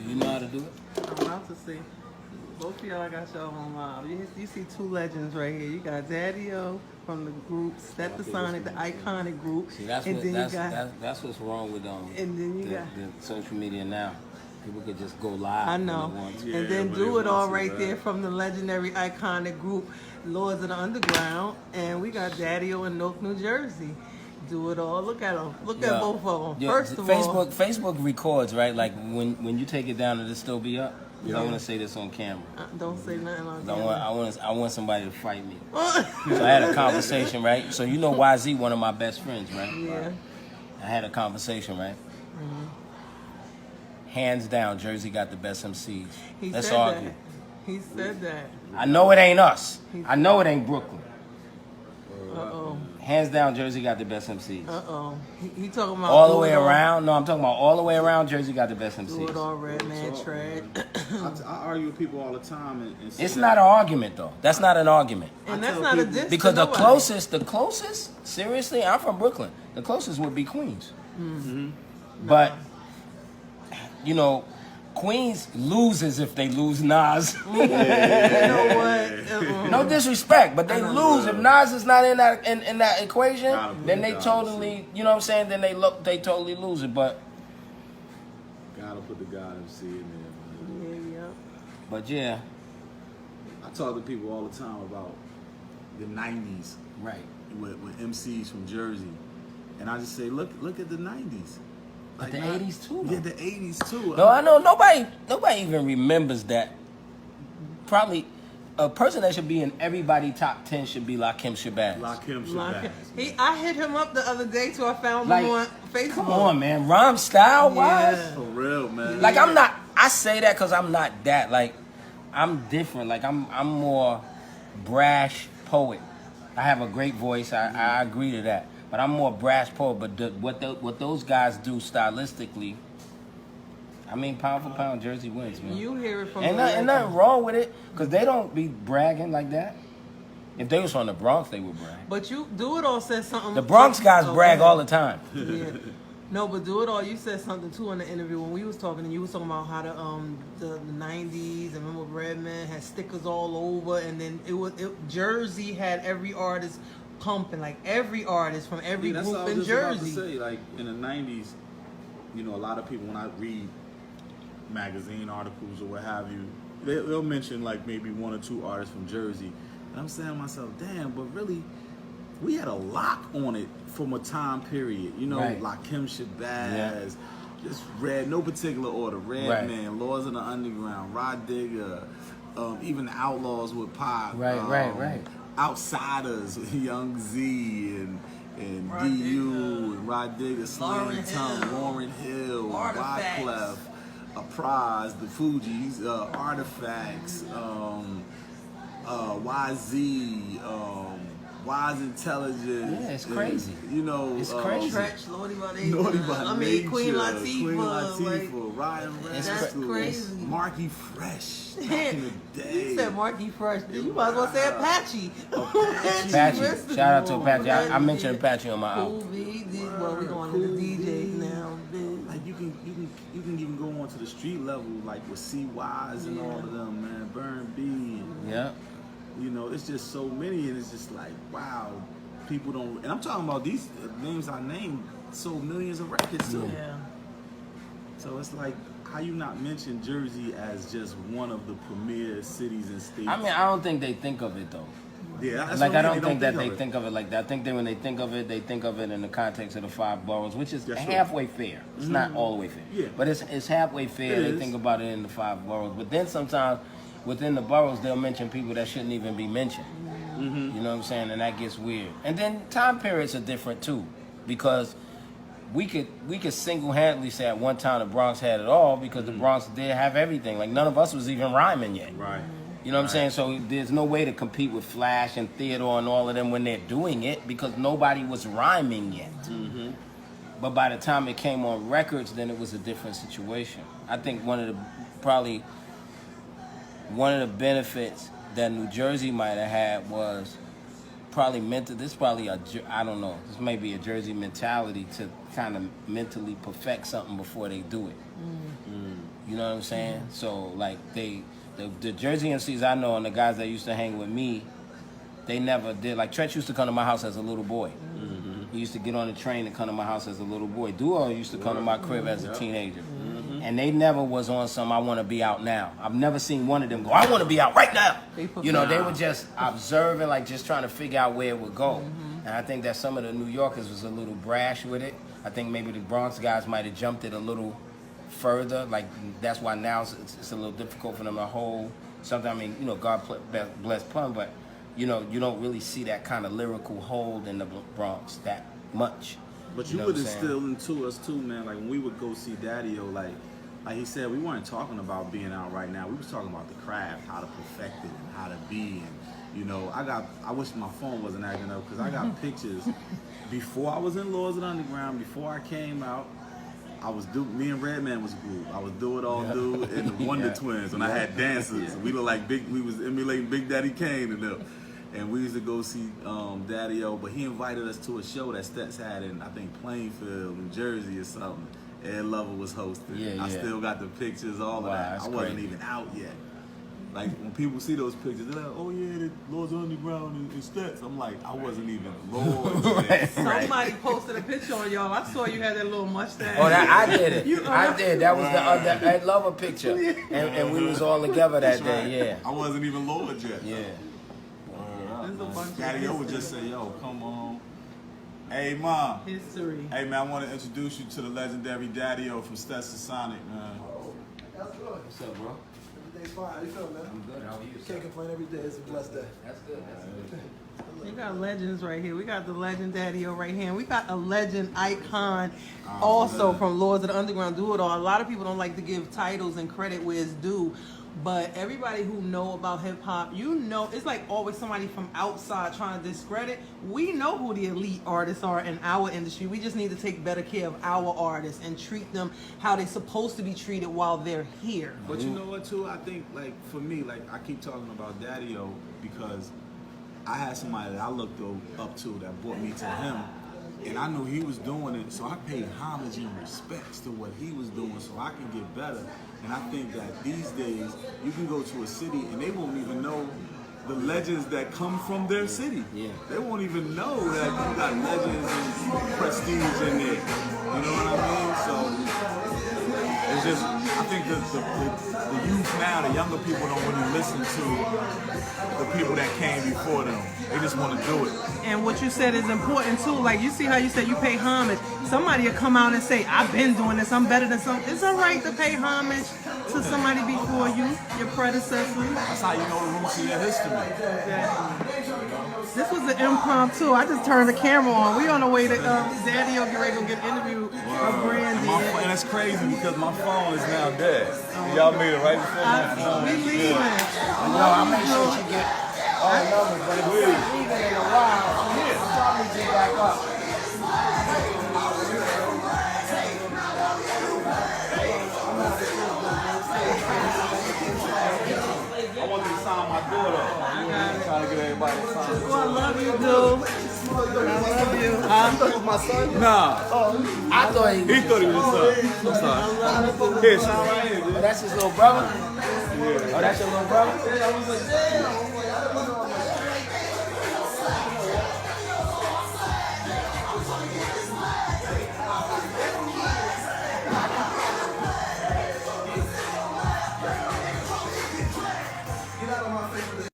Do you know how to do it? I'm about to see. Both of y'all got y'all on live. You see two legends right here. You got Daddyo from the group Stetsasonic, the iconic group. See, that's what's wrong with and then you the got social media now. People could just go live. I know. When they want to. And then do it all right there from the legendary iconic group Lords of the Underground. And we got Daddyo in Newark, New Jersey. Do it all. Look at them. Look at both of them. First of all, Facebook records, right? Like when you take it down, it'll still be up. Because I want to say this on camera. Don't say nothing on camera. I want somebody to fight me. So I had a conversation, right? So you know YZ, one of my best friends, right? Yeah. I had a conversation, right? Hands down, Jersey got the best MCs. Let's argue. He said that. I know it ain't us. I know it ain't Brooklyn. Uh-oh. Hands down, Jersey got the best MCs. Uh-oh. He talking about all the way around. No, I'm talking about all the way around. Jersey got the best MCs. Do it all, Redman, Tread. I argue with people all the time. And it's not an argument, though. That's not an argument. And that's not a diss. Because the closest, seriously, I'm from Brooklyn. The closest would be Queens. Mm-hmm. But, you know, Queens loses if they lose Nas. You know what? No disrespect, but they lose if Nas is not in that equation. Then they totally, you know what I'm saying? Then they totally lose it. But gotta put the God MC in there. Yeah. But yeah, I talk to people all the time about the '90s, right? With MCs from Jersey, and I just say, look at the '90s. Like the 80s too. Yeah, the 80s too. No, I know nobody even remembers that. Probably a person that should be in everybody top 10 should be Lakim Shabazz. Lakim Shabazz. I hit him up the other day too. I found him on Facebook. Come on, man. Rhyme style wise. For real, man. Like I'm not. I say that because I'm not that. Like I'm different. Like I'm more brash poet. I have a great voice. I agree to that. But I'm more brash poet. But what those guys do stylistically, I mean, pound for pound, Jersey wins, man. You hear it from ain't nothing wrong with it, because they don't be bragging like that. If they was from the Bronx, they would brag. But you Do It All said something. The Bronx guys brag all the time. Yeah. No, but Do It All, you said something too in the interview when we was talking, and you was talking about how the 90s, and remember Redman had stickers all over, and then Jersey had every artist pumping, like every artist from every group in Jersey. About to say, like in the '90s, you know, a lot of people when I read magazine articles or what have you, they'll mention like maybe one or two artists from Jersey, and I'm saying to myself, damn, but really, we had a lock on it from a time period, you know, like Lakim Shabazz, just no particular order, Redman, Lords of the Underground, Rod Digger, even the Outlaws with Pop, right. Outsiders, Young Z and DU and Rod Digger, Slang Tongue, Lauryn Hill, Wyclef, Prize, the Fugees, Artifacts, YZ, Wise Intelligence. Yeah, it's crazy. You know, it's crazy. Stretch, Naughty by Nature, Queen Latifah, like, Ryan Rascal, crazy. Marky Fresh, back in the day. You said Marky Fresh. You might as well say Apache. Apache. Shout out to Apache. I mentioned Apache on my album. Well, we going to the DJs now. Like you can even go on to the street level, like with C-Wise and all of them, man. Burn B. And, you know, it's just so many, and it's just like, wow, people don't. And I'm talking about these names I named sold millions of records too. Yeah. So it's like, how you not mention Jersey as just one of the premier cities and states? I mean, I don't think they think of it though. Yeah, that's like I don't think that they think of it like that. I think that when they think of it in the context of the 5 boroughs, which is halfway fair. It's not all the way fair, but it's halfway fair. They think about it in the 5 boroughs, but then sometimes within the boroughs they'll mention people that shouldn't even be mentioned. You know what I'm saying? And that gets weird. And then time periods are different too, because we could single-handedly say at one time the Bronx had it all, because the Bronx did have everything. Like none of us was even rhyming yet. Right. You know what I'm saying? So there's no way to compete with Flash and Theodore and all of them when they're doing it, because nobody was rhyming yet. But by the time it came on records, then it was a different situation. I think one of the benefits that New Jersey might have had was probably I don't know, this may be a Jersey mentality to kind of mentally perfect something before they do it. You know what I'm saying? So like the Jersey MCs I know and the guys that used to hang with me, they never did. Like Tretch used to come to my house as a little boy. He used to get on the train and come to my house as a little boy. Duo used to come to my crib as a teenager. And they never was on some I want to be out now. I've never seen one of them go, I want to be out right now. You know, they were just observing, like just trying to figure out where it would go. And I think that some of the New Yorkers was a little brash with it. I think maybe the Bronx guys might have jumped it a little further. Like that's why now it's a little difficult for them to hold something. I mean, you know, God bless pun, but you know, you don't really see that kind of lyrical hold in the Bronx that much. But you would instill into us too, man. Like when we would go see Daddyo, like he said, we weren't talking about being out right now. We was talking about the craft, how to perfect it, and how to be. And you know, I wish my phone wasn't acting up because I got pictures before I was in Lords of the Underground. Before I came out, me and Redman was a group. I was Do It All Do and the Wonder Twins when I had dancers. We looked like we was emulating Big Daddy Kane and them. And we used to go see Daddyo, but he invited us to a show that Stets had in, I think, Plainfield, New Jersey or something. Ed Lover was hosting. I still got the pictures, all of that. I wasn't even out yet. Like, when people see those pictures, they're like, oh yeah, the Lords Underground and Stets. I'm like, I wasn't even Lords. Somebody posted a picture on y'all. I saw you had that little mustache. Oh, I did it. I did. That was the Ed Lover picture. And we was all together that day, yeah. I wasn't even Lords yet. Yeah. Daddyo would just say, yo, come on. Hey, Mom. History. Hey, man, I want to introduce you to the legendary Daddyo from Stetsasonic, man. That's good. What's up, bro? Everything's fine. How you feeling, man? I'm good. How are you? Can't complain every day. It's a blessed day. That's good. That's good. We got legends right here. We got the legend Daddyo right here. We got a legend icon also from Lords of the Underground. Do It All. A lot of people don't like to give titles and credit where it's due. But everybody who know about hip hop, you know, it's like always somebody from outside trying to discredit. We know who the elite artists are in our industry. We just need to take better care of our artists and treat them how they're supposed to be treated while they're here. But you know what, too? I think, like, for me, like, I keep talking about Daddyo because I had somebody that I looked up to that brought me to him. And I knew he was doing it, so I paid homage and respects to what he was doing so I can get better. And I think that these days, you can go to a city and they won't even know the legends that come from their city. Yeah. They won't even know that you got legends and prestige in there. You know what I mean? So it's just, I think the youth now, the younger people don't really listen to the people that came before them. They just want to do it. And what you said is important too. Like you see how you said you pay homage. Somebody will come out and say, I've been doing this, I'm better than some. It's all right to pay homage to somebody before you, your predecessors. That's how you know the roots of your history. Exactly. This was an impromptu. I just turned the camera on. We on the way to Daddyo get ready to get an interview of Brandy. And that's crazy because my phone is now dead. Y'all made it right before my phone. We leaving. No, I'll make sure you get all the numbers, but if we're leaving in a while, I'll probably get back up. I want you to sign my daughter. I'm trying to get everybody to sign. Oh, I love you, dude. I love you. I thought it was my son. Nah. I thought He thought he was his son. I'm sorry. Here, sign right here, dude. Oh, that's his little brother? Yeah. Oh, that's your little brother?